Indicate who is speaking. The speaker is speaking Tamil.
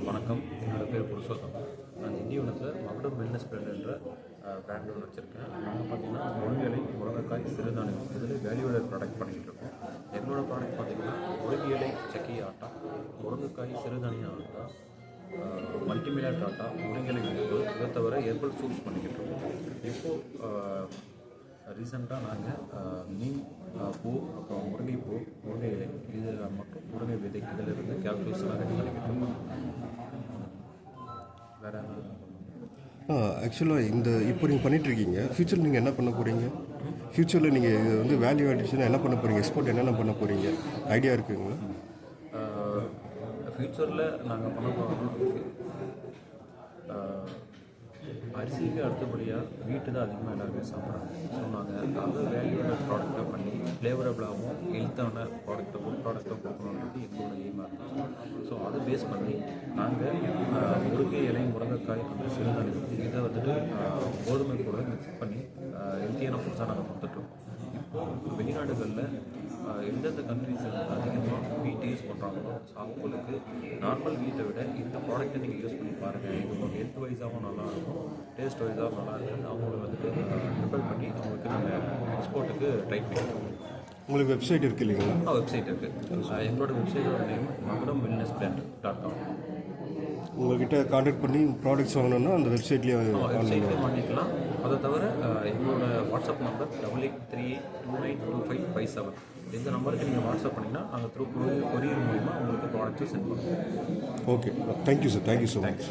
Speaker 1: வணக்கம். என்னோட பேர் புருஷோத்தம். நான் இந்தியவனத்தில் மகுடம் வெல்னஸ் பிராண்ட் என்ற பிராண்ட் ஒன்று வச்சுருக்கேன். நாங்கள் பார்த்தீங்கன்னா முருங்கை, முருங்கைக்காய், சிறுதானியம் இதில் வேல்யூடட் ப்ராடக்ட் பண்ணிக்கிட்டு இருக்கோம். எங்களோட ப்ராடக்ட் பார்த்தீங்கன்னா முருங்கை, சக்கி ஆட்டா, முருங்கைக்காய், சிறுதானிய ஆட்டா, மல்டிமிலேட் ஆட்டா, முருங்கை உப்பு, இதை தவிர ஹெர்பல் சூப்ஸ் பண்ணிக்கிட்டு இருக்கோம். இப்போது ரீசெண்டாக நாங்கள் நீம் பூ, அப்புறம் முருங்கைப்பூ, முருங்கை இலை, இது மட்டும் முருங்கை விதை இதிலிருந்து கேப்சூல்ஸ்லாம் ரெடி பண்ணிக்கிட்டு இருக்கோம். வேறு
Speaker 2: ஆக்சுவலாக இப்போ நீங்கள் பண்ணிகிட்ருக்கீங்க. ஃப்யூச்சரில் நீங்கள் என்ன பண்ண போகிறீங்க? ஃப்யூச்சரில் நீங்கள் இது வந்து வேல்யூ அடிஷன் என்ன பண்ண போகிறீங்க? எக்ஸ்போர்ட் என்னென்ன பண்ண போகிறீங்க? ஐடியா இருக்குங்களா?
Speaker 1: ஃப்யூச்சரில் நாங்கள் பண்ண போகிறோம்னா அரிசிக்கு அடுத்தபடியாக வீட்டு தான் அதிகமாக எல்லாருமே சாப்பிட்றாங்க. ஸோ நாங்கள் அதை வேல்யூடான ப்ராடக்டாக பண்ணி ஃப்ளேவரபுளாகவும் ஹெல்த்தான ப்ராடக்ட்டை கொடுக்கணுன்றது எங்களோட எய்மாக இருந்துச்சு. ஸோ அதை பேஸ் பண்ணி நாங்கள் முருங்கை இலை, முருங்கைக்காய், அந்த சிறுதானியம் இதை வந்துட்டு கோதுமை கூட மிக்ஸ் பண்ணி ஹெல்த்தியான ஃபுட்ஸாக நாங்கள் கொடுத்துட்ருக்கோம். இப்போது வெளிநாடுகளில் எந்தெந்த கண்ட்ரீஸ் அதிகமாக வீட் யூஸ் பண்ணுறாங்களோ அவங்களுக்கு நார்மல் வீட்டை விட இந்த ப்ராடக்ட்டை நீங்கள் யூஸ் பண்ணி பாருங்கள், இது உங்களுக்கு ஹெல்த் வைஸாகவும் நல்லாயிருக்கும், டேஸ்ட் வைஸாகவும் நல்லா இருக்குன்னு அவங்கள வந்துட்டு ப்ரிப்பேர் பண்ணி அவங்களுக்கு நாங்கள் எக்ஸ்போர்ட்டுக்கு ட்ரை பண்ணிக்கிறோம்.
Speaker 2: உங்களுக்கு வெப்சைட் இருக்குது இல்லைங்களா?
Speaker 1: வெப்சைட் இருக்குது. எங்களோட வெப்சைட்டோட நேம் மகுடம் வெல்னஸ் பிராண்ட்.com.
Speaker 2: உங்கள்கிட்ட கான்டாக்ட் பண்ணி ப்ராடக்ட்ஸ் வாங்கணுன்னா அந்த வெப்சைட்லேயே
Speaker 1: வாங்கிக்கலாம். அதை தவிர எங்களோட வாட்ஸ்அப் நம்பர் 8838292557. இந்த நம்பருக்கு நீங்கள் வாட்ஸ்அப் பண்ணிங்கன்னா நாங்கள் த்ரூ கொரியர் மூலிமா உங்களுக்கு ப்ராடக்ட்டு சென்ட் பண்ணுவோம்.
Speaker 2: Okay, thank you sir. Thank you so much.